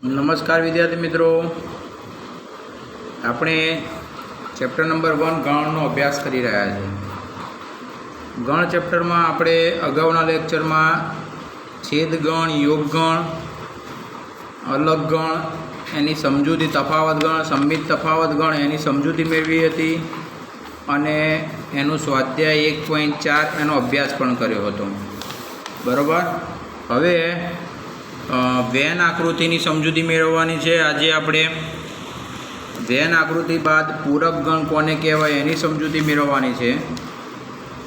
નમસ્કાર વિદ્યાર્થી મિત્રો, આપણે ચેપ્ટર નંબર 1 ગણનો અભ્યાસ કરી રહ્યા છીએ. ગણ ચેપ્ટરમાં આપણે અગાઉના લેક્ચરમાં છેદગણ, યોગગણ, અલગ ગણ, એની સમજૂતી, તફાવત ગણ, સંમિત તફાવત ગણ એની સમજૂતી મેળવી હતી અને એનું સ્વાધ્યાય 1.4 એનો અભ્યાસ પણ કર્યો હતો. બરાબર. હવે વેન આકૃતિની સમજૂતી મેળવવાની છે. આજે આપણે વેન આકૃતિ બાદ પૂરક ગણ કોને કહેવાય એની સમજૂતી મેળવવાની છે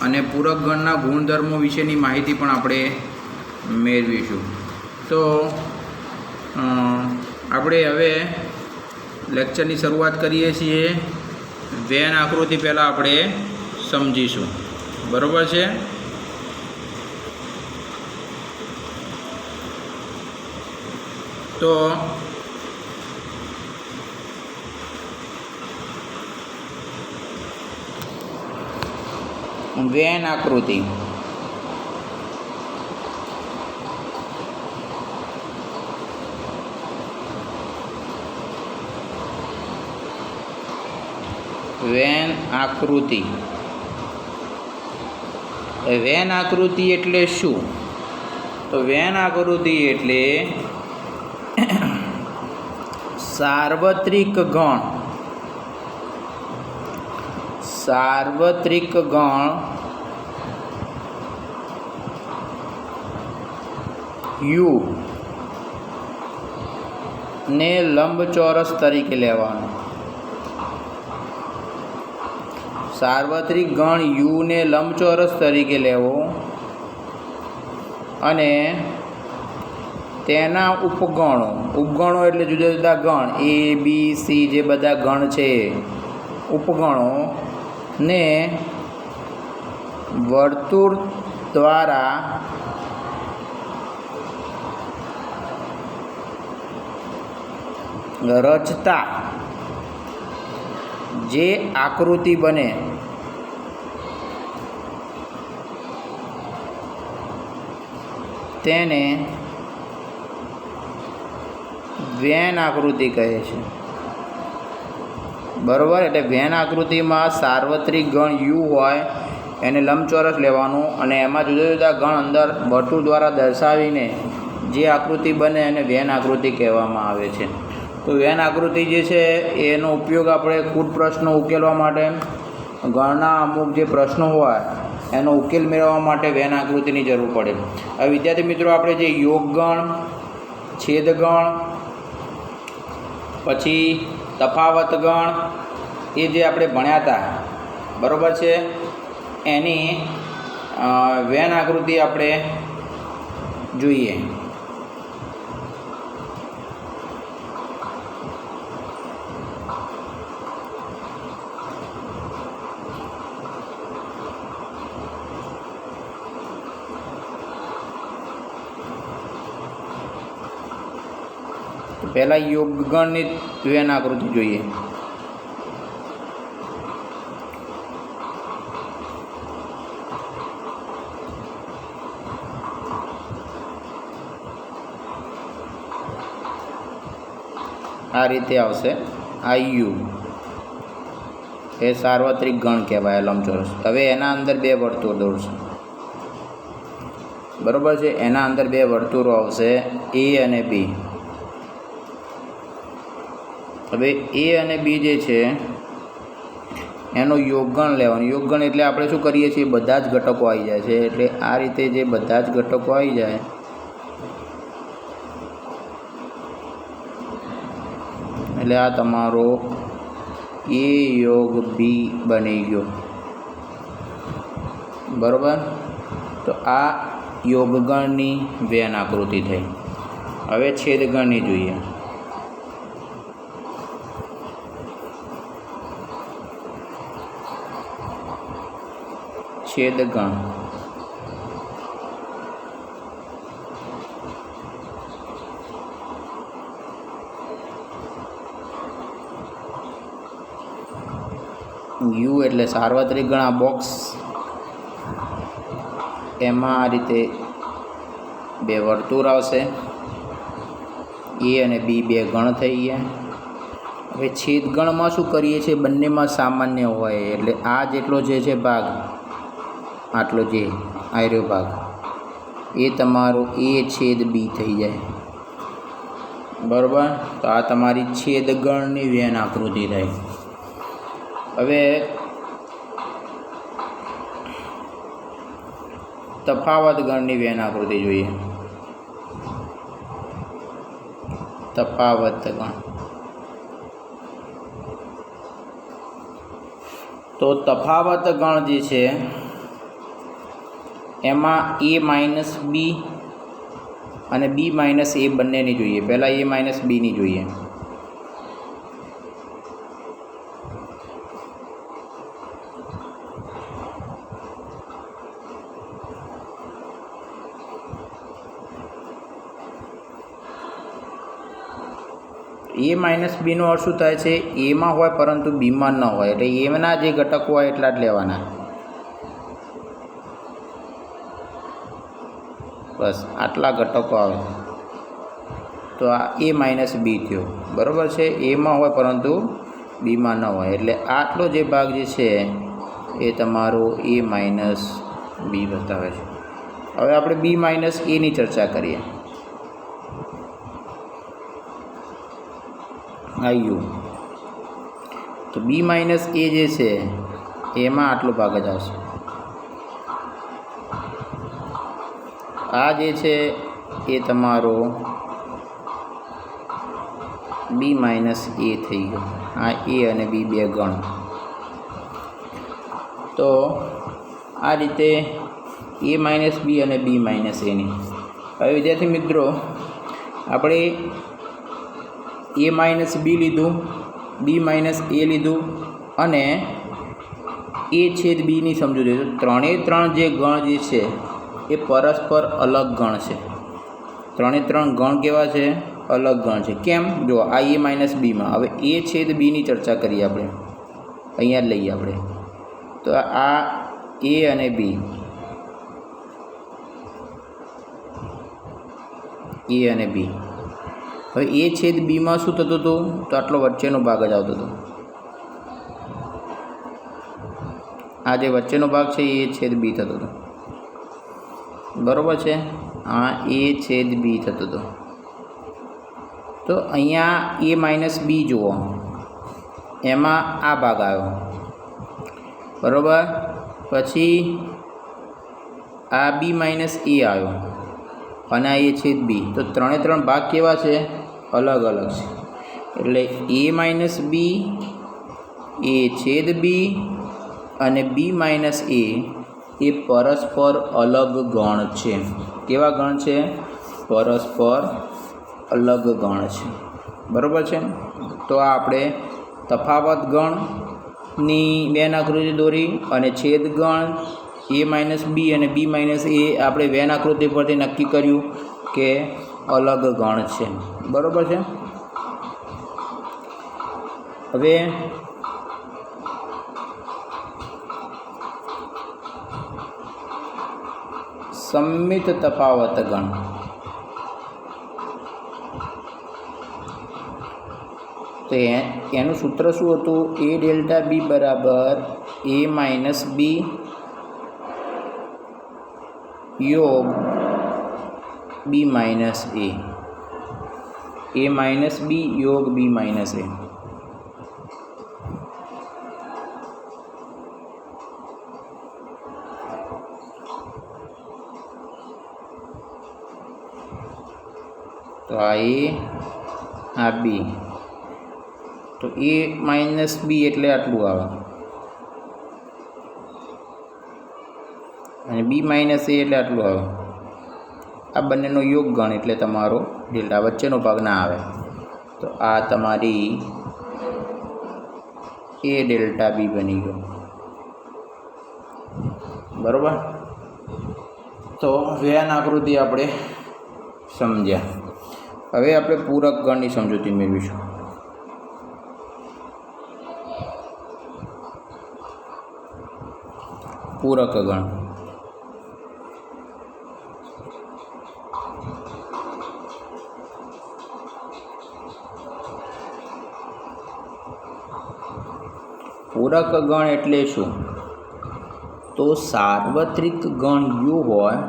અને પૂરક ગણના ગુણધર્મો વિશેની માહિતી પણ આપણે મેળવીશું. તો આપણે હવે લેક્ચરની શરૂઆત કરીએ છીએ. વેન આકૃતિ પહેલાં આપણે સમજીશું. બરાબર છે. તો વેન આકૃતિ વેન આકૃતિ એટલે શું? તો વેન આકૃતિ એટલે સાર્વત્રિક ગણ યુ ને લંબચોરસ તરીકે લેવાનો. સાર્વત્રિક ગણ યુ ને લંબચોરસ તરીકે લેવો અને તેના ઉપગણો એટલે જુદા જુદા ગણ A, B, C જે બધા ગણ છે ઉપગણો ને વર્તુળ દ્વારા રચતા જે આકૃતિ બને તેને વેન આકૃતિ કહે છે. બરાબર. એટલે વેન આકૃતિમાં સાર્વત્રિક ગણ યુ હોય એને લંબચોરસ લેવાનું અને એમાં જુદા જુદા ગણ અંદર વર્તુળ દ્વારા દર્શાવીને જે આકૃતિ બને એને વેન આકૃતિ કહેવામાં આવે છે. તો વેન આકૃતિ જે છે એનો ઉપયોગ આપણે કુટ પ્રશ્નો ઉકેલવા માટે, ગણના અમુક જે પ્રશ્નો હોય એનો ઉકેલ મેળવવા માટે વેન આકૃતિની જરૂર પડે. હવે વિદ્યાર્થી મિત્રો, આપણે જે યોગગણ, છેદગણ, પછી તફાવત ગણ એ જે આપણે ભણ્યા હતા, બરાબર છે, એની વેન આકૃતિ આપણે જોઈએ. પહેલાં યોગગણની વેન આકૃતિ જોઈએ. આ રીતે આવશે. આ યુ એ સાર્વત્રિક ગણ કહેવાય, લંબચોરસ. હવે એના અંદર બે વર્તુળ દોરશે. બરાબર છે. એના અંદર બે વર્તુળો આવશે A અને B. હવે A અને B જે છે એનો યોગગણ લેવાનું. યોગગણ એટલે આપણે શું કરીએ છીએ, બધા જ ઘટકો આવી જાય છે. એટલે આ રીતે જે બધા જ ઘટકો આવી જાય એટલે આ તમારો A યોગ B બની ગયો. બરાબર. તો આ યોગગણની વેન આકૃતિ થઈ. હવે છેદગણની જોઈએ. છેદગણ યુ એટલે સાર્વત્રિક ગણ. આ બોક્સ એમાં આ રીતે બે વર્તુળ આવશે ए અને बी બે ગણ થઈ ગયા। હવે છેદગણમાં શું કરીએ છીએ, બંનેમાં સામાન્ય હોય એટલે આ જેટલો જે છે ભાગ, આટલો જે આયરો ભાગ એ તમારો a છેદ b થઈ જાય, બરાબર। તો આ તમારી છેદગણની વેન આકૃતિ થાય। હવે તફાવત ગણની વેન આકૃતિ જોઈએ। તફાવત ગણ, તો તફાવત ગણ જે છે એમાં a માઇનસ બી અને b માઇનસ a બંનેની જોઈએ। પહેલાં a માઇનસ બીની જોઈએ। ए माइनस बीનો અર્થ શું થાય છે, એમાં હોય પરંતુ બીમાં ન હોય, એટલે એના જે ઘટકો હોય એટલા જ લેવાના, બસ આટલા ઘટકો આવે તો આ એ માઇનસ બી થયો, બરાબર છે। એમાં હોય પરંતુ બીમાં ન હોય એટલે આટલો જે ભાગ જે છે એ તમારો એ માઇનસ બી બતાવે છે। હવે આપણે બી માઇનસ એની ચર્ચા કરીએ। આવ્યું તો બી માઇનસ એ જે છે એમાં આટલો ભાગ જ આવશે। આ જે છે એ તમારો બી માઇનસ એ થઈ ગયો। આ એ અને બી બે ગણ, તો આ રીતે એ માઇનસ બી અને બી માઇનસ એની। હવે વિદ્યાર્થી મિત્રો આપણે ए माइनस बी लीधु, बी माइनस ए लीधु અને ए छेद बी ની સમજૂતી। તો ત્રણે ત્રણ જે ગણ જે છે એ પરસ્પર અલગ ગણ છે। ત્રણે ત્રણ ગણ કેવા છે, અલગ ગણ છે। કેમ, જો આ એ માઇનસ બીમાં, હવે એ છેદ બીની ચર્ચા કરીએ આપણે, અહીંયા જ લઈએ આપણે। તો આ એ અને બી, એ અને બી, હવે એ છેદ બીમાં શું થતું હતું, તો આટલો વચ્ચેનો ભાગ જ આવતો હતો। આ જે વચ્ચેનો ભાગ છે એ છેદ બી થતો હતો, બરાબર છે। આ એ છેદ બી થતો હતો। તો અહીંયા એ માઇનસ બી જુઓ, એમાં આ ભાગ આવ્યો, બરાબર। પછી આ બી માઇનસ એ આવ્યો અને આ એ છેદ બી। તો ત્રણે ત્રણ ભાગ કેવા છે, અલગ અલગ છે। એટલે એ માઇનસ બી, એ છેદ બી અને બી માઇનસ એ પરસ્પર અલગ ગણ છે। કેવા ગણ છે, પરસ્પર અલગ ગણ છે, બરાબર છે। તો આ આપણે તફાવત ગણની વેન આકૃતિ દોરી અને છેદ ગણ એ માઇનસ બી અને બી માઇનસ એ આપણે વેન આકૃતિ પરથી નક્કી કર્યું કે અલગ ગણ છે, બરાબર છે। હવે સંમિત તફાવત ગણ, તો એનું સૂત્ર શું હતું, એ ડેલ્ટા બી બરાબર એ માઇનસ બી યોગ બી માઇનસ એ માઇનસ બી યોગ બી માઇનસ એ। તો આ એ, આ બી, તો એ માઇનસ બી એટલે આટલું આવે અને બી માઇનસ એ એટલે આટલું આવે। આ બંનેનો યોગ ગણ એટલે તમારો ડેલ્ટા, વચ્ચેનો ભાગ ના આવે। તો આ તમારી એ ડેલ્ટા બી બની ગયો, બરાબર। તો વેન આકૃતિ આપણે સમજ્યા। હવે આપણે પૂરક ગણની સમજૂતી મેળવીશું। પૂરક ગણ, પૂરક ગણ એટલે શું? તો સાર્વત્રિક ગણ યુ હોય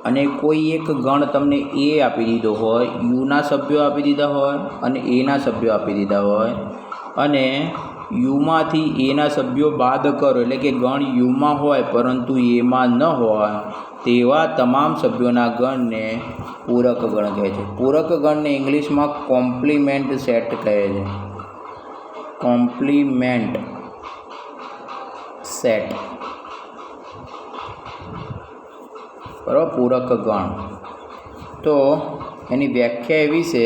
અને કોઈ એક ગણ તમને એ આપી દીધો હોય, યુના સભ્યો આપી દીધા હોય અને એના સભ્યો આપી દીધા હોય, અને યુમાંથી એના સભ્યો બાદ કરો એટલે કે ગણ યુમાં હોય પરંતુ એમાં ન હોય તેવા તમામ સભ્યોના ગણને પૂરક ગણ કહે છે. પૂરક ગણને ઇંગ્લિશમાં કોમ્પ્લિમેન્ટ સેટ કહે છે. કોમ્પ્લિમેન્ટ સેટ, બરાબર, પૂરક ગણ. તો એની વ્યાખ્યા એવી છે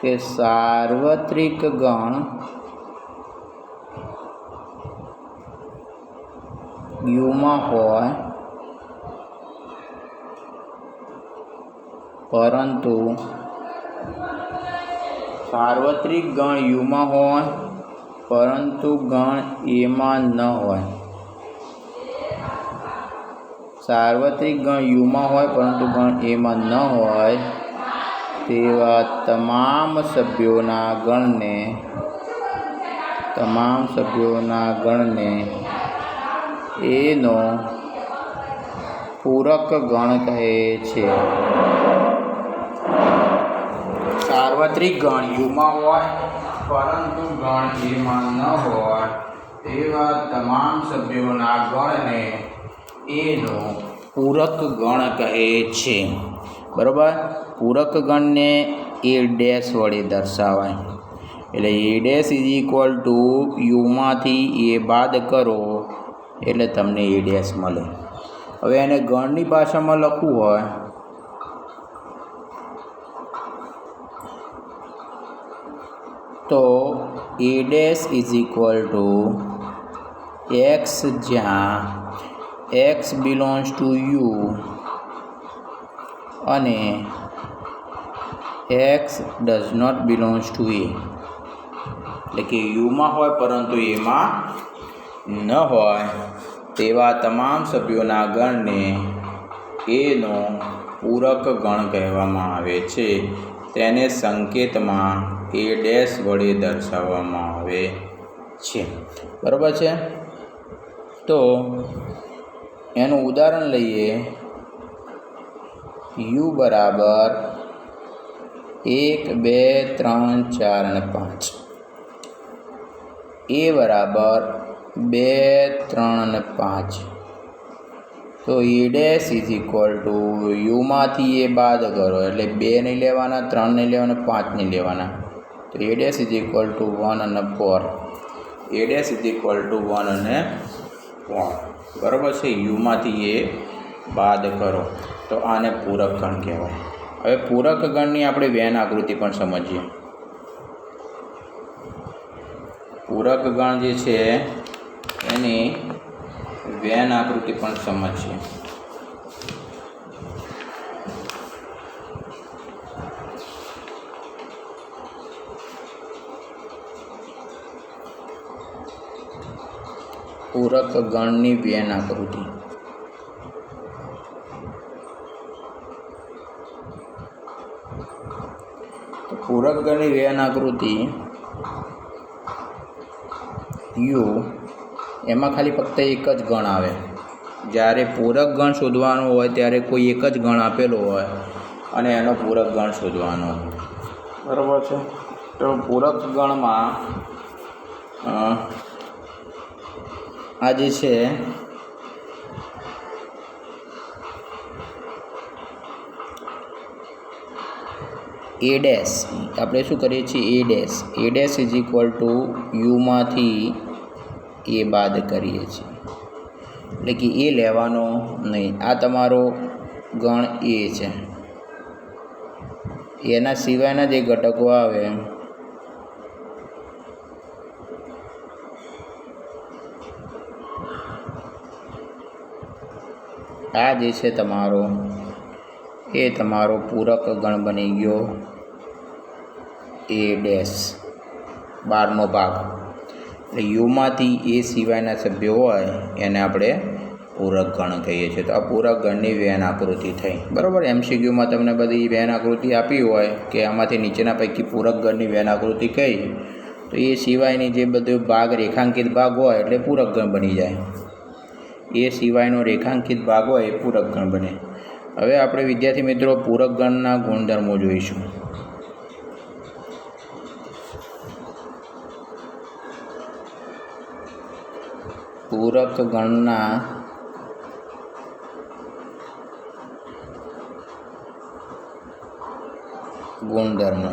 કે સાર્વત્રિક ગણ યુમાં હોય પરંતુ સાર્વત્રિક ગણ યુમાં હોય પરંતુ ગણ એમાં ન હોય. સાર્વત્રિક ગણ યુમાં હોય પરંતુ ગણ એમાં ન હોય તેવા તમામ સભ્યોના ગણને એનો પૂરક ગણ કહે છે. સાર્વત્રિક ગણ યુમાં હોય પરંતુ ગણ એમાં ન હોય તેવા તમામ સભ્યોના ગણને એનો પૂરક ગણ કહે છે. બરાબર. પૂરક ગણને એ ડેશ વડે દર્શાવાય. એટલે A dash is equal to યુમાંથી એ બાદ કરો એટલે તમને એ ડેશ મળે. હવે એને ગણની ભાષામાં લખવું હોય તો A dash is equal to X, જ્યાં એક્સ બિલોંગ્સ ટુ યુ અને X does not belongs to A. એટલે કે યુમાં હોય પરંતુ એમાં ન હોય તેવા તમામ સભ્યોના ગણને એનો પૂરક ગણ કહેવામાં આવે છે. તેને સંકેતમાં એ ડેશ વડે દર્શાવવામાં આવે છે. બરાબર છે. તો એનું ઉદાહરણ લઈએ. યુ બરાબર 1, 2, 3, 4 અને 5. એ બરાબર 2, 3 અને 5. તો A dash is equal to યુમાંથી એ બાદ કરો એટલે 2 નહીં લેવાના, 3 નહીં લેવાના, 5 નહીં લેવાના. તો A dash is equal two 1 અને 4. એ ડેશ ઇઝ ઇક્વલ ટુ 1 અને 4. બરાબર છે. યુમાંથી એ બાદ કરો તો આને પૂરક ગણ કહેવાય. હવે પૂરક ગણની આપણે વેન આકૃતિ પણ સમજીએ. પૂરક ગણ જે છે એની વેન આકૃતિ પણ સમજીએ. પૂરક ગણની વેન આકૃતિ. પૂરક ગણની વેન આકૃતિ યુ, એમાં ખાલી ફક્ત એક જ ગણ આવે. જ્યારે પૂરક ગણ શોધવાનો હોય ત્યારે કોઈ એક જ ગણ આપેલો હોય અને એનો પૂરક ગણ શોધવાનો હોય. બરાબર છે. તો પૂરક ગણમાં આ જે છે એ ડેશ, આપણે શું કરીએ છીએ? A dash is equal to યુમાંથી એ બાદ કરીએ છીએ. એટલે કે એ લેવાનો નહીં. આ તમારો ગણ એ છે. એના સિવાયના જે ઘટકો આવે આ જે છે તમારો, એ તમારો પૂરક ગણ બની ગયો એ ડેશ, 12નો ભાગ. એટલે યુમાંથી એ સિવાયના સભ્યો હોય એને આપણે પૂરક ગણ કહીએ છીએ. તો આ પૂરક ગણની વેન આકૃતિ થઈ. બરાબર. MCQમાં તમને બધી વેન આકૃતિ આપી હોય કે આમાંથી નીચેના પૈકી પૂરક ગણની વેન આકૃતિ કઈ, તો એ સિવાયની જે બધો ભાગ રેખાંકિત ભાગ હોય એટલે પૂરક ગણ બની જાય. એ સિવાયનો રેખાંકિત ભાગ હોય એ પૂરક ગણ બને. હવે આપણે વિદ્યાર્થી મિત્રો પૂરક ગણના ગુણધર્મો જોઈશું. પૂરક ગણના ગુણધર્મો.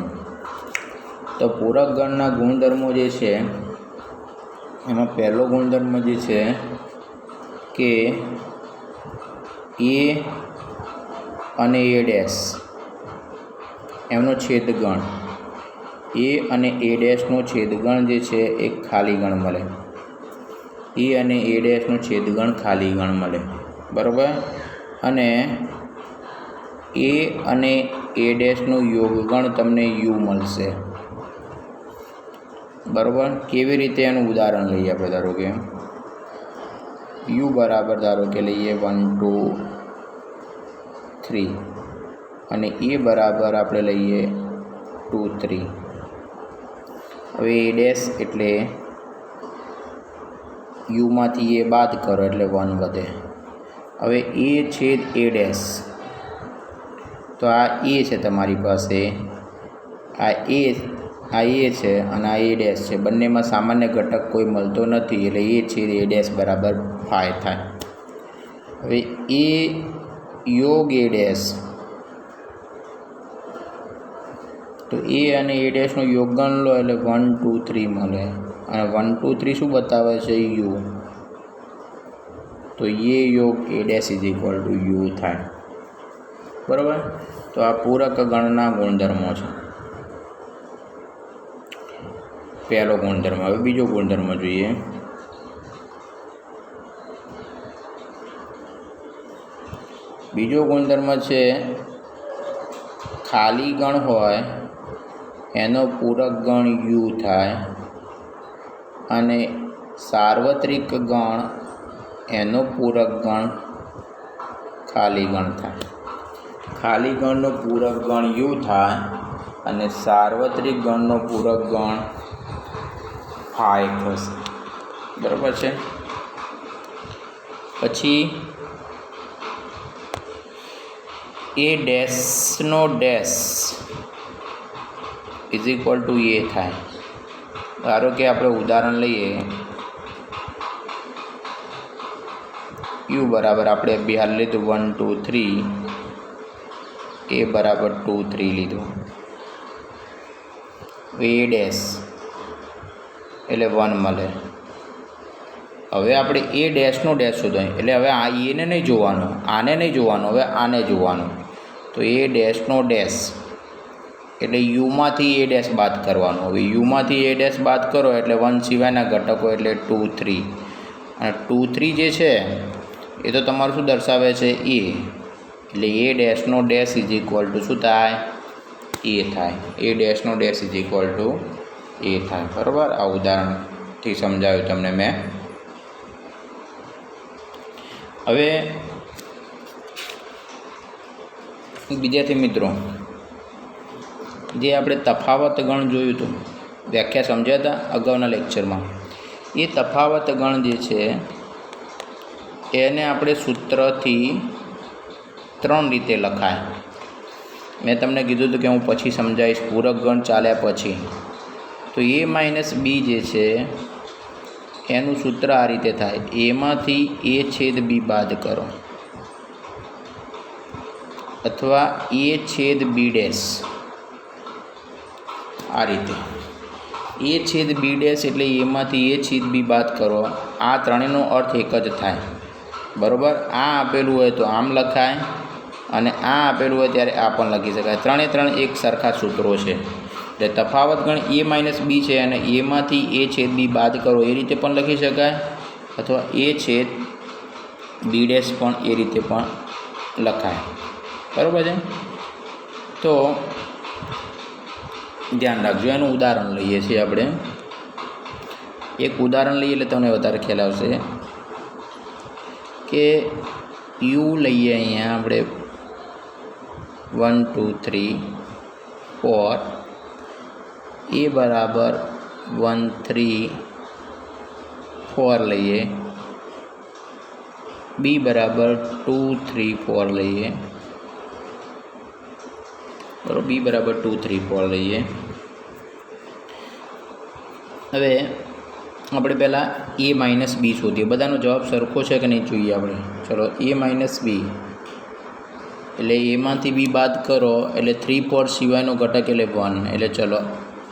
તો પૂરક ગણના ગુણધર્મો જે છે એમાં પહેલો ગુણધર્મ જે છે કે એ અને એ ડેશ એમનો છેદગણ, એ અને એ ડેશનો છેદગણ જે છે એ ખાલી ગણ મળે. એ અને એ ડેશનો છેદગણ ખાલી ગણ મળે, બરાબર. અને એ અને એ ડેશનો યોગગણ તમને યુ મળશે, બરાબર. કેવી રીતે એનું ઉદાહરણ લઈએ આપણે? ધારો કે યુ બરાબર ધારો કે લઈએ 1 2 3 અને એ બરાબર આપણે લઈએ 2 3. હવે એ ડેશ એટલે યુમાંથી એ બાદ કરો એટલે 1 વધે. હવે એ છેદ એ ડેશ, તો આ એ છે તમારી પાસે, આ એ છે અને આ એ ડેશ છે. બંનેમાં સામાન્ય ઘટક કોઈ મળતો નથી એટલે એ છેદ એ ડેશ બરાબર 5 થાય. હવે એ યોગ એ ડેશ, તો એ અને એ ડેશનો યોગગણ લો એટલે 1 2 3 મળે. અને 1 2 3 શું બતાવે છે? યુ. તો એ યોગ એ dash is equal to you થાય, બરાબર. તો આ પૂરક ગણના ગુણધર્મો છે, પહેલો ગુણધર્મ. હવે બીજો ગુણધર્મ જોઈએ. બીજો ગુણધર્મ છે ખાલી ગણ હોય એનો પૂરક ગણ યુ થાય અને સાર્વત્રિક ગણ એનો પૂરક ગણ ખાલી ગણ થાય. ખાલી ગણનો પૂરક ગણ યુ થાય અને સાર્વત્રિક ગણનો પૂરક ગણ 5 થશે, બરાબર છે. પછી એ ડેશનો ડેશ ઇઝ ઇક્વલ ટુ એ થાય. ધારો કે આપણે ઉદાહરણ લઈએ, યુ બરાબર આપણે બિહાર લીધું 1 2 3, એ બરાબર 2 3 લીધું. એ ડેશ એટલે 1 મળે. હવે આપણે એ ડેશનો ડેશ શોધવાનો એટલે હવે આ એને નહીં જોવાનો, આને નહીં જોવાનો, હવે આને જોવાનું. તો એ ડેશનો ડેશ એટલે યુમાંથી એ ડેશ બાદ કરવાનો. હવે યુમાંથી એ ડેશ બાદ કરો એટલે 1 સિવાયના ઘટકો એટલે 2 3. અને 2 3 જે છે એ તો તમારું શું દર્શાવે છે? એ. એટલે એ ડેશનો ડેશ ઇઝ ઇક્વલ ટુ શું થાય? એ થાય. એ ડેશનો ડેશ ઇઝ ઇક્વલ ટુ એ થાય, બરાબર. આ ઉદાહરણથી સમજાવ્યું તમને મેં. હવે વિદ્યાર્થી મિત્રો, જે આપણે તફાવત ગણ જોયું હતું, વ્યાખ્યા સમજ્યા હતા અગાઉના લેક્ચરમાં, એ તફાવત ગણ જે છે એને આપણે સૂત્રથી 3 રીતે લખાય. મેં તમને કીધું હતું કે હું પછી સમજાવીશ પૂરક ગણ ચાલ્યા પછી. તો એ માઇનસ બી જે છે એનું સૂત્ર આ રીતે થાય: એમાંથી એ છેદ બી બાદ કરો, અથવા એ છેદ બી ડેશ. આ રીતે એ છેદ બી ડેશ એટલે એમાંથી એ છેદ બી બાદ કરો. આ ત્રણેયનો અર્થ એક જ થાય, બરાબર. આ આપેલું હોય તો આમ લખાય, અને આ આપેલું હોય ત્યારે આ પણ લખી શકાય. ત્રણે એક સરખા સૂત્રો છે. એટલે તફાવત ગણ એ માઇનસ બી છે અને એમાંથી એ છેદ બી બાદ કરો એ રીતે પણ લખી શકાય, અથવા એ છેદ બી ડેશ પણ એ રીતે પણ લખાય, બરાબર છે. તો ધ્યાન રાખજો. એનું ઉદાહરણ લઈએ છીએ આપણે. એક ઉદાહરણ લઈએ એટલે તમને વધારે ખ્યાલ આવશે કે યુ લઈએ. અહીંયા આપણે 1 2 3 4, એ બરાબર 134 લઈએ, બી બરાબર 234 લઈએ, બરાબર, બી બરાબર 234 લઈએ. હવે આપણે પહેલાં એ માઇનસ બી શોધીએ. બધાનો જવાબ સરખો છે કે નહીં જોઈએ આપણે. ચલો, એ માઇનસ બી એટલે એમાંથી બી બાદ કરો એટલે 3/4 સિવાયનો ઘટક એટલે 1. એટલે ચલો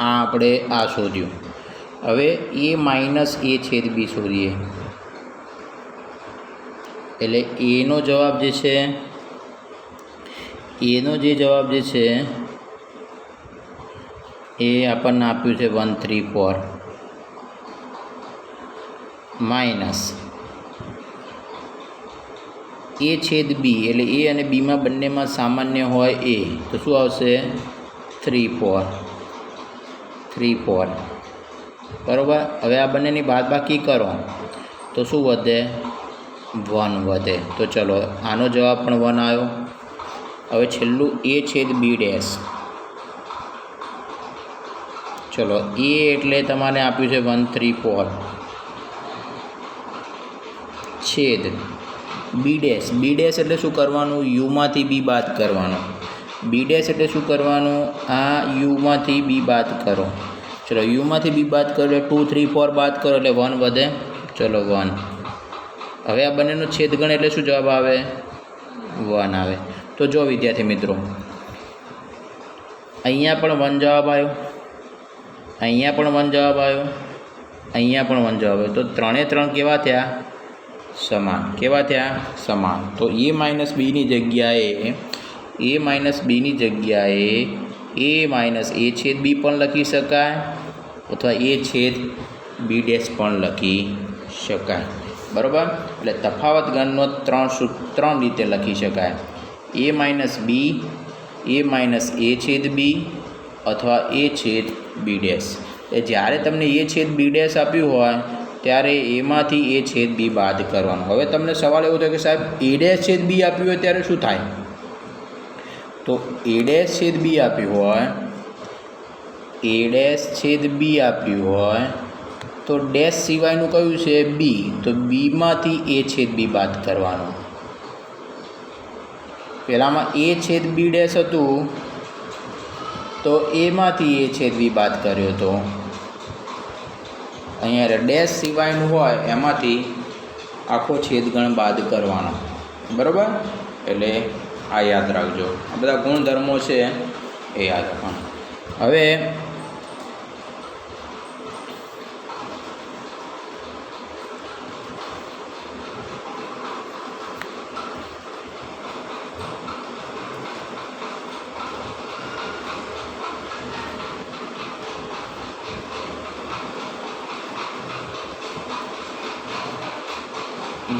આ આપણે આ શોધ્યું. હવે એ માઇનસ એ છેદ બી શોધીએ. એટલે એનો જવાબ જે છે, એનો જે જવાબ જે છે એ આપણને આપ્યું છે 134 માઇનસ એ છેદ બી. એટલે એ અને બીમાં બંનેમાં સામાન્ય હોય એ, તો શું આવશે 34. બરાબર. હવે આ બંનેની બાદબાકી કરો તો શું વધે, 1 વધે. તો ચલો આનો જવાબ પણ 1 આવ્યો. હવે છેલ્લું એ છેદ બી ડેશ. ચલો એ એટલે તમારે આપ્યું છે 134 છેદ બી ડેશ. બી ડેશ એટલે શું કરવાનું, યુમાંથી બી બાદ કરવાનું. બી ડેશ એટલે શું કરવાનું, આ યુમાંથી બી બાદ કરો. ચલો યુમાંથી બી બાદ કરો એટલે 2 3 4 બાદ કરો એટલે 1 વધે. ચલો 1. હવે આ બંનેનો છેદગણ એટલે શું જવાબ આવે, 1 આવે. તો જો વિદ્યાર્થી મિત્રો, અહીંયા પણ 1 જવાબ આવ્યો, અહીંયા પણ 1 જવાબ આવ્યો, અહીંયા પણ 1 જવાબ આવ્યો. તો 3 એ 3 કેવા થયા, સમાન. કેવા થયા, સમાન. તો એ માઇનસ બીની જગ્યાએ, એ માઇનસ બીની જગ્યાએ એ માઇનસ એ છેદ બી પણ લખી શકાય અથવા એ છેદ બી ડેશ પણ લખી શકાય. બરાબર. એટલે તફાવત ગણનો 3 રીતે લખી શકાય. એ minus B, A minus A છેદ બી અથવા એ છેદ બી ડેશ. એ જ્યારે તમને એ છેદ બી ડેશ આપ્યું હોય ત્યારે એમાંથી એ છેદ બી બાદ કરવાનો. હવે તમને સવાલ એવો થાય કે સાહેબ એ ડેશ છેદ બી આપ્યું હોય ત્યારે શું થાય? તો એ ડેશ છેદ બી આપ્યું હોય, એ ડેશ છેદ બી આપ્યું હોય તો ડેશ સિવાયનું કયું છે, બી. તો બીમાંથી એ છેદ બી બાદ કરવાનો. પહેલાંમાં એ છેદ બી ડેશ હતું તો એમાંથી એ છેદ બી બાદ કર્યો હતો. અહીંયા ડેશ સિવાયનું હોય એમાંથી આખો છેદગણ બાદ કરવાનો. બરાબર. એટલે આ યાદ રાખજો. આ બધા ગુણધર્મો છે એ યાદ રાખવાનું. હવે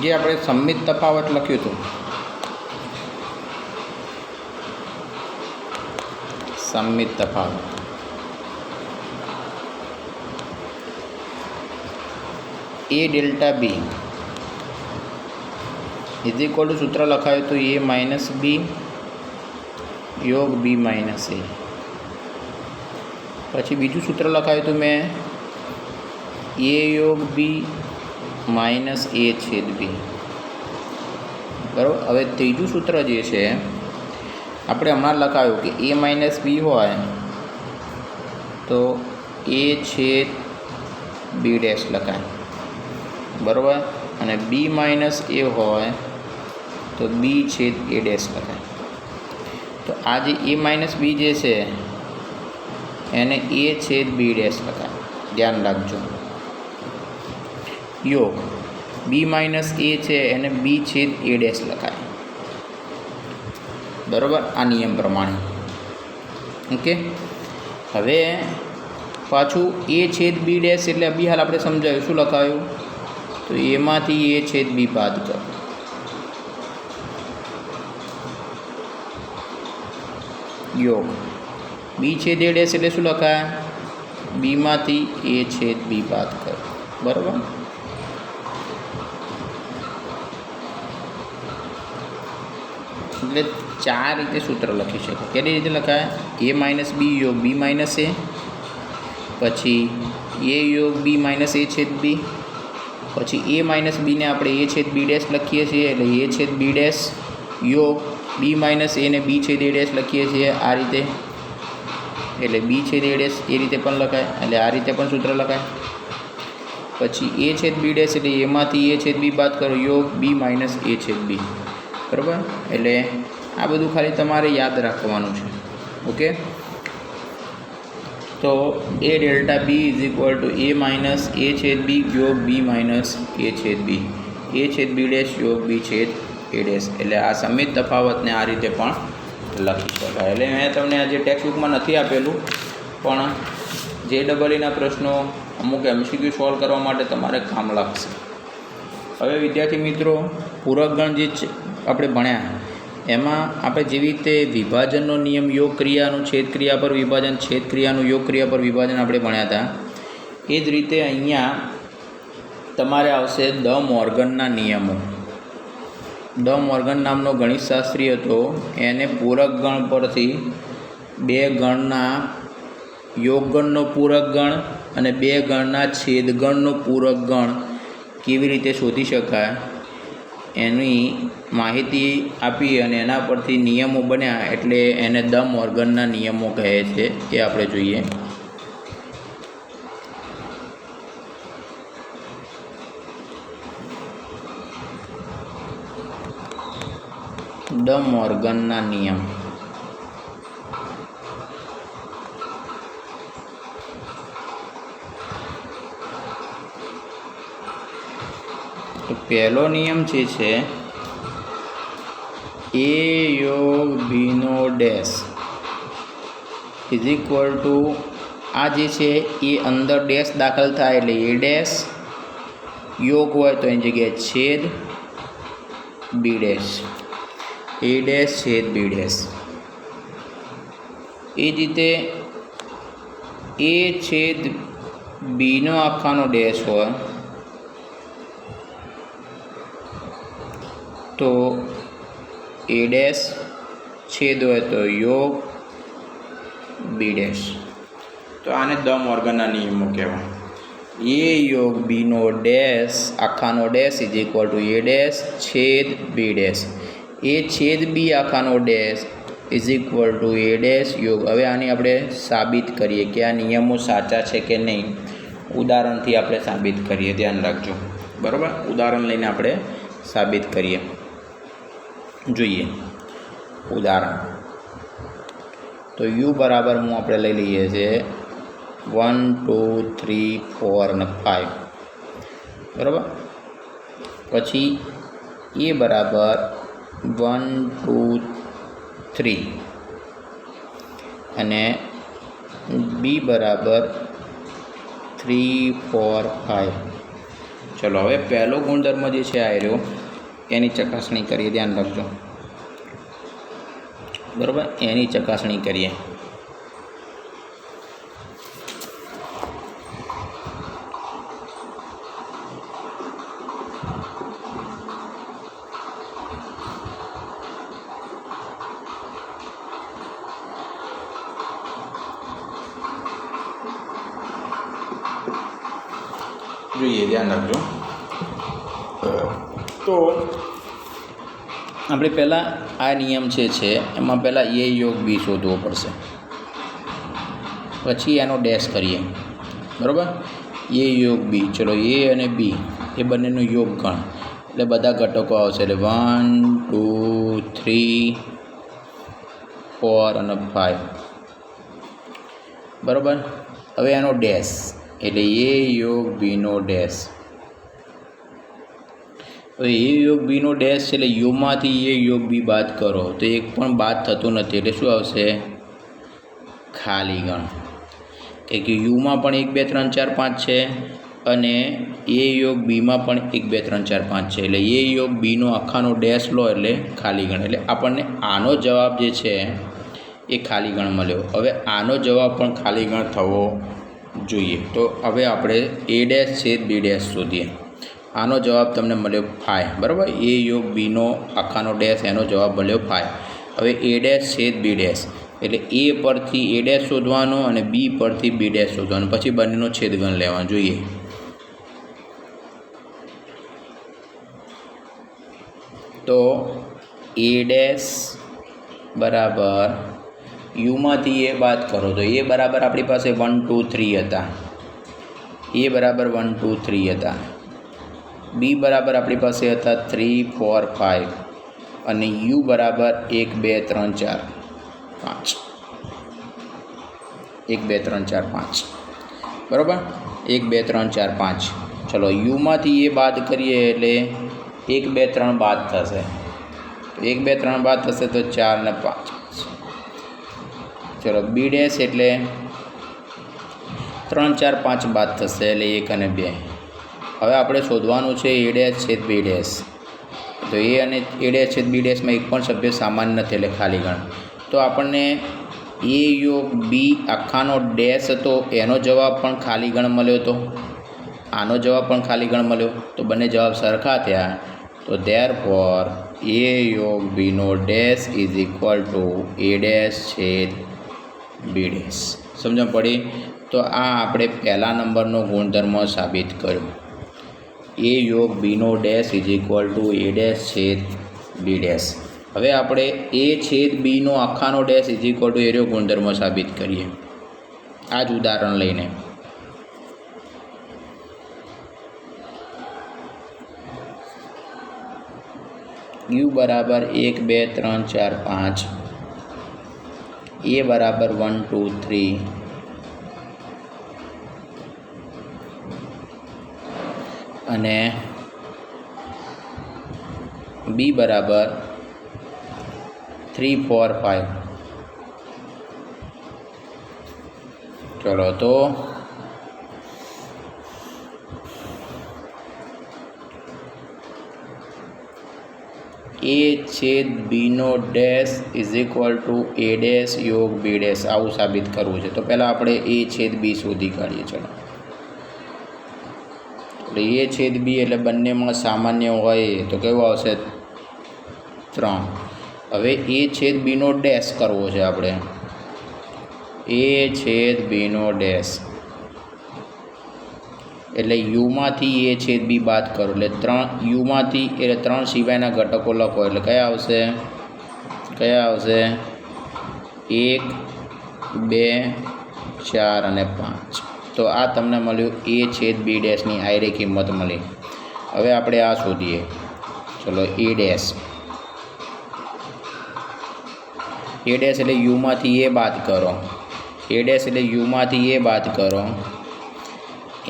જે આપણે સંમિત તફાવત લખ્યું હતું, સંમિત તફાવત, A delta B is equal to સૂત્ર લખાયું હતું એ માઇનસ બી યોગ બી માઇનસ એ. પછી બીજું સૂત્ર લખાયું હતું મેં એ યોગ બી માઇનસ એ છેદ બી. બરાબર. હવે ત્રીજું સૂત્ર જે છે આપણે હમણાં લખાયું કે એ માઇનસ બી હોય તો એ છેદ બી ડેશ લખાય. બરાબર. અને બી માઇનસ એ હોય તો બી છેદ એ ડેશ લખાય. તો આ જે એ માઇનસ બી જે છે એને એ છેદ બી ડેશ લખાય. ધ્યાન રાખજો. યોગ બી માઇનસ એ છે એને બી છેદ એ ડેશ લખાય. બરાબર. આ નિયમ પ્રમાણે. ઓકે. હવે પાછું એ છેદ બી ડેશ એટલે બી હાલ આપણે સમજાયું શું લખાયું, તો એમાંથી એ છેદ બી બાદ કરો. યોગ બી છેદ એ ડેશ એટલે શું લખાય, બીમાંથી એ છેદ બી બાદ કરો. બરાબર. એટલે 4 રીતે સૂત્ર લખી શકો. કેવી રીતે લખાય, એ માઇનસ બી યોગ બી માઇનસ એ, પછી એ યોગ બી માઇનસ એ છેદ બી, પછી એ માઇનસ બીને આપણે એ છેદ બી ડેશ લખીએ છીએ, એટલે એ છેદ બી ડેશ યોગ બી માઇનસ એને બી છેદ એ ડેશ લખીએ છીએ આ રીતે, એટલે બી છેદ એ ડેશ એ રીતે પણ લખાય, એટલે આ રીતે પણ સૂત્ર લખાય. પછી એ છેદ બી ડેશ એટલે એમાંથી એ છેદ બી બાદ કરો, યોગ બી માઇનસ એ છેદ બી, બરાબર. એટલે આ બધું ખાલી તમારે યાદ રાખવાનું છે. ઓકે, તો A delta B is equal to A minus A છેદ બી યોગ બી માઇનસ એ છેદ બી, એ છેદ બી ડેશ યોગ બી છેદ એ ડેશ. એટલે આ સમિત તફાવતને આ રીતે પણ લખી શકાય. એટલે મેં તમને આજે ટેક્સ્ટબુકમાં નથી આપેલું, પણ JEEના પ્રશ્નો અમુક MCQ સોલ્વ કરવા માટે તમારે કામ લાગશે. હવે વિદ્યાર્થી મિત્રો, પૂરકગણ જે આપણે ભણ્યા એમાં આપણે જેવી રીતે વિભાજનનો નિયમ યોગ ક્રિયાનું છેદ ક્રિયા પર વિભાજન, છેદ ક્રિયાનું યોગ ક્રિયા પર વિભાજન આપણે ભણ્યા હતા, એ જ રીતે અહીંયા તમારે આવશે દ મોર્ગનના નિયમો. દ મોર્ગન નામનો ગણિતશાસ્ત્રી હતો, એને પૂરક ગણ પરથી બે ગણના યોગગણનો પૂરક ગણ અને બે ગણના છેદગણનો પૂરક ગણ કેવી રીતે શોધી શકાય એની માહિતી આપી અને એના પરથી નિયમો બન્યા, એટલે એને દ મોર્ગનના નિયમો કહે છે. એ આપણે જોઈએ. દ મોર્ગનના નિયમ. તો પહેલો નિયમ જે છે એ યોગ બીનો ડેશ ઇઝ ઇક્વલ ટુ, આ જે છે એ અંદર ડેશ દાખલ થાય એટલે એ ડેશ, યોગ હોય તો એની જગ્યાએ છેદ બી ડેશ, એ ડેશ છેદ બી ડેશ. એ જ રીતે એ છેદ બીનો આખાનો ડેશ હોય તો એ ડેશ, છેદ હોય તો યોગ બી ડેશ. તો આને દ મોર્ગનના નિયમો કહેવાય. એ યોગ બીનો ડેશ આખાનો dash is equal to A dash છેદ બી ડેશ, એ છેદ બી આખાનો dash is equal to A dash યોગ. હવે આની આપણે સાબિત કરીએ કે આ નિયમો સાચા છે કે નહીં. ઉદાહરણથી આપણે સાબિત કરીએ, ધ્યાન રાખજો, બરાબર. ઉદાહરણ લઈને આપણે સાબિત કરીએ. જોઈએ ઉદાહરણ. તો યુ બરાબર હું આપણે લઈ લઈએ છીએ 1 2 3 4 અને 5, બરાબર. પછી એ બરાબર 1 2 3 અને બી બરાબર 3 4 5. ચલો હવે પહેલો ગુણધર્મ જે છે આ રહ્યો, એની ચકાસણી કરીએ. ધ્યાન રાખજો, બરાબર. એની ચકાસણી કરીએ. જોઈએ, ધ્યાન રાખજો. તો આપણે પહેલાં આ નિયમ છે એમાં પહેલાં એ યોગ બી શોધવો પડશે, પછી એનો ડેશ કરીએ, બરાબર. એ યોગ બી, ચલો એ અને બી એ બંનેનું યોગ ગણ, એટલે બધા ઘટકો આવશે, એટલે 1 2 3 4 અને 5, બરાબર. હવે એનો ડેશ એટલે એ યોગ બીનો ડેશ. હવે એ યોગ બીનો ડેશ છે એટલે યુમાંથી એ યોગ બી બાદ કરો તો એક પણ બાદ થતું નથી, એટલે શું આવશે? ખાલી ગણ. કે યુમાં પણ 1 2 3 4 5 છે અને એ યોગ બીમાં પણ 1 2 3 4 5 છે, એટલે એ યોગ બીનો આખાનો ડેશ લો એટલે ખાલી ગણ. એટલે આપણને આનો જવાબ જે છે એ ખાલી ગણ મળ્યો. હવે આનો જવાબ પણ ખાલી ગણ થવો જોઈએ. તો હવે આપણે એ ડેશ છે બી ડેશ શોધીએ. આનો જવાબ તમને મળ્યો 5, બરાબર. એ યોગ બીનો આખાનો ડેશ એનો જવાબ મળ્યો 5. હવે એ ડેશ છે બી ડેશ, એટલે એ પરથી એ ડેશ શોધવાનો અને બી પરથી બી ડેશ શોધવાનો, પછી બંનેનો છેદગણ લેવાનો. જોઈએ તો એ ડેશ બરાબર યુમાંથી એ બાદ કરો તો એ બરાબર આપણી પાસે 1 2 3 હતા. એ બરાબર 1 2 3 હતા. બી બરાબર આપણી પાસે હતા 3 4 5 અને યુ બરાબર 1 2 3 4 5. 1 2 3 4 5 બરાબર. 1 2 3 4 5. ચલો યુમાંથી એ બાદ કરીએ એટલે 1 2 3 બાદ થશે. 1 2 3 બાદ થશે તો 4 અને 5. ચલો બી ડેશ એટલે 3 4 5 બાદ થશે એટલે 1 અને 2. હવે આપણે શોધવાનું છે એ ડેશ છેદ બી ડેશ. તો એ અને એ ડેશ છેદ બી ડેશમાં એક પણ સભ્ય સામાન્ય નથી એટલે ખાલી ગણ. તો આપણને એ યોગ બી આખાનો ડેશ હતો એનો જવાબ પણ ખાલી ગણ મળ્યો હતો, આનો જવાબ પણ ખાલી ગણ મળ્યો. તો બંને જવાબ સરખા થયા. તો ધેરફોર એ યોગ બીનો dash is equal to A dash છેદ બી ડેશ. સમજણ પડી? તો આ આપણે પહેલા નંબરનો ગુણધર્મ સાબિત કર્યો. એ યોગ બીનો dash is equal to A dash છેદ બી ડેશ. હવે આપણે એ છેદ બીનો આખાનો ડેશ ઇઝ ઇક્વલ ટુ એનો ગુણધર્મ સાબિત કરીએ આ જ ઉદાહરણ લઈને. યુ બરાબર 1 2 3 4 5, એ બરાબર 1 2 3 અને બી બરાબર 3 4 5. ચલો તો એ છેદ બીનો dash is equal to A dash યોગ બી ડેશ આવું સાબિત કરવું છે. તો પહેલાં આપણે એ છેદ બી શોધી કાઢીએ. ચલો એટલે એ છેદ બી એટલે બંનેમાં સામાન્ય હોય તો કેવું આવશે 3. હવે એ છેદ બીનો ડેશ કરવો છે આપણે. એ છેદ બીનો ડેશ એટલે યુમાંથી એ છેદ બી બાદ કરો એટલે 3 યુમાંથી એટલે 3 સિવાયના ઘટકો લખો એટલે કયા આવશે 1 2 4 અને 5. તો આ તમને મળ્યું એ છેદ બી ડેશની આયરી કિંમત મળી. હવે આપણે આ શોધીએ. ચલો એ ડેશ એટલે યુમાંથી એ બાદ કરો. એ ડેશ એટલે યુમાંથી એ બાદ કરો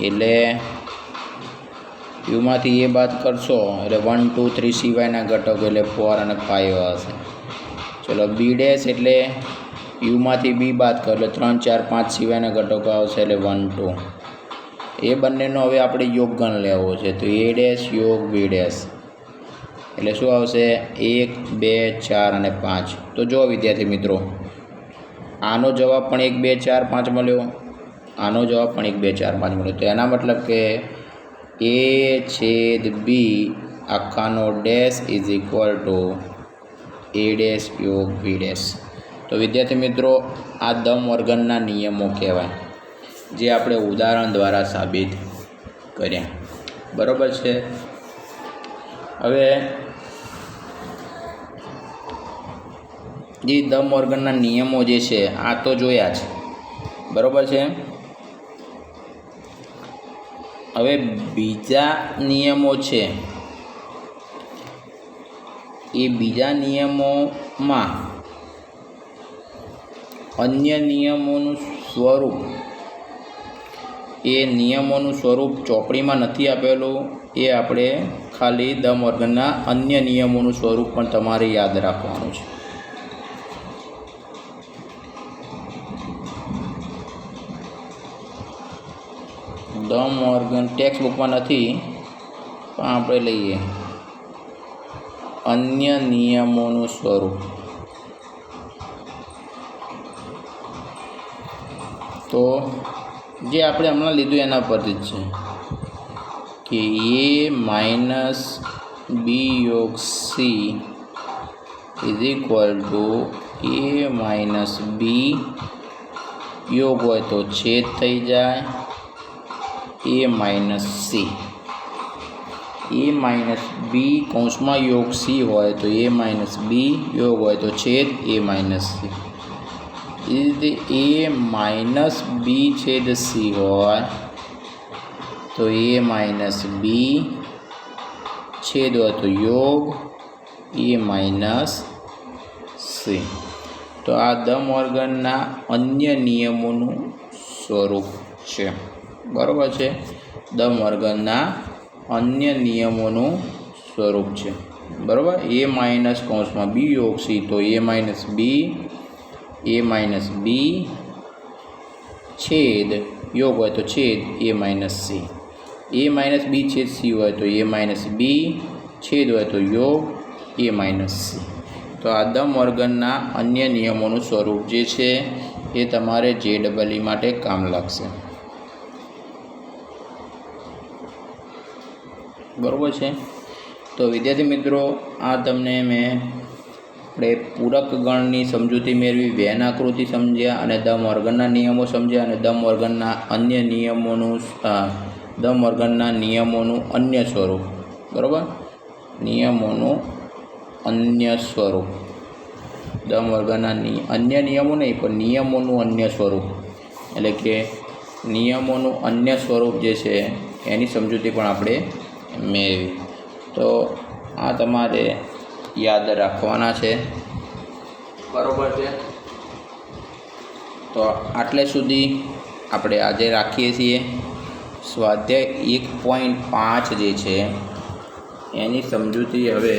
એટલે યુમાંથી એ બાદ કરશો એટલે 1 2 3 સિવાયના ઘટકો એટલે 4 અને 5 હશે. ચલો બી ડેશ એટલે યુમાંથી બી બાદ કરો એટલે 3 4 5 સિવાયના ઘટકો આવશે એટલે 1 2. એ બંનેનો હવે આપણે યોગગણ લેવો છે. તો એ ડેશ યોગ બી ડેશ એટલે શું આવશે 1 2 4 અને 5. તો જો વિદ્યાર્થી મિત્રો આનો જવાબ પણ 1 2 4 5 મળ્યો, આનો જવાબ પણ 1 2 4 5 મળ્યો. તો એના મતલબ કે એ છેદ બી આખાનો dash is equal to A dash યોગ બી ડેશ. તો વિદ્યાર્થી મિત્રો આ દ મોર્ગનના નિયમો કહેવાય જે આપણે ઉદાહરણ દ્વારા સાબિત કર્યા. બરાબર છે. હવે જે દ મોર્ગનના નિયમો જે છે આ તો જોયા છે. બરાબર છે. હવે બીજા નિયમો છે એ બીજા નિયમોમાં અન્ય નિયમોનું સ્વરૂપ એ નિયમોનું સ્વરૂપ ચોપડીમાં નથી આપેલું. એ આપણે ખાલી દ મોર્ગનના અન્ય નિયમોનું સ્વરૂપ પણ તમારે યાદ રાખવાનું છે. દ મોર્ગન ટેક્સ્ટ બુકમાં નથી પણ આપણે લઈએ અન્ય નિયમોનું સ્વરૂપ. તો જે આપણે હમણાં લીધું એના પરથી જ છે કે એ માઇનસ બી યોગ C is equal to a minus B, યોગ હોય તો છેદ થઈ જાય a minus C. a minus B કૌંસમાં યોગ સી હોય તો a માઇનસ બી, યોગ હોય તો છેદ a માઇનસ સી. એ રીતે a માઇનસ બી છેદ સી હોય તો a માઇનસ બી, છેદ હોય તો યોગ a માઇનસ સી. તો આ દ મોર્ગનના અન્ય નિયમોનું સ્વરૂપ છે. બરાબર છે, દ મોર્ગનના અન્ય નિયમોનું સ્વરૂપ છે. બરાબર, a માઇનસ કૌંસમાં બી યોગ સી તો a માઇનસ બી છેદ, યોગ હોય તો છેદ a minus C. a minus B છેદ સી હોય તો a માઇનસ બી, છેદ હોય તો યોગ a માઇનસ સી. તો આ દ મોર્ગનના અન્ય નિયમોનું સ્વરૂપ જે છે એ તમારે JEE માટે કામ લાગશે. બરાબર છે. તો વિદ્યાર્થી મિત્રો, આ તમને મેં આપણે પૂરક ગણની સમજૂતી મેળવી, વેન આકૃતિ સમજ્યા અને દ મોર્ગનના નિયમો સમજ્યા અને દ મોર્ગનના નિયમોનું અન્ય સ્વરૂપ. બરાબર, નિયમોનું અન્ય સ્વરૂપ. દ મોર્ગનના અન્ય નિયમો નહીં પણ નિયમોનું અન્ય સ્વરૂપ, એટલે કે નિયમોનું અન્ય સ્વરૂપ જે છે એની સમજૂતી પણ આપણે મેળવી. તો આ તમારે યાદ રાખવાના છે. બરાબર છે. તો આટલે સુધી આપણે આજે રાખીએ છીએ. સ્વાધ્યાય 1.5 જે છે એની સમજૂતી હવે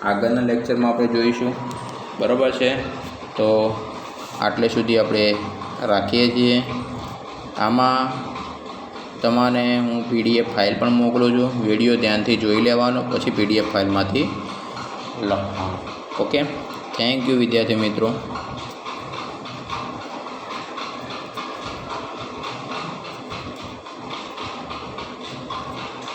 આગળના લેક્ચરમાં આપણે જોઈશું. બરાબર છે. તો આટલે સુધી આપણે રાખીએ છીએ. આમાં તમારે હું PDF ફાઇલ પણ મોકલું છું. વિડીયો ધ્યાનથી જોઈ લેવાનો, પછી PDF ફાઇલમાંથી લખવાનું. ઓકે, થેન્ક યુ વિદ્યાર્થી મિત્રો.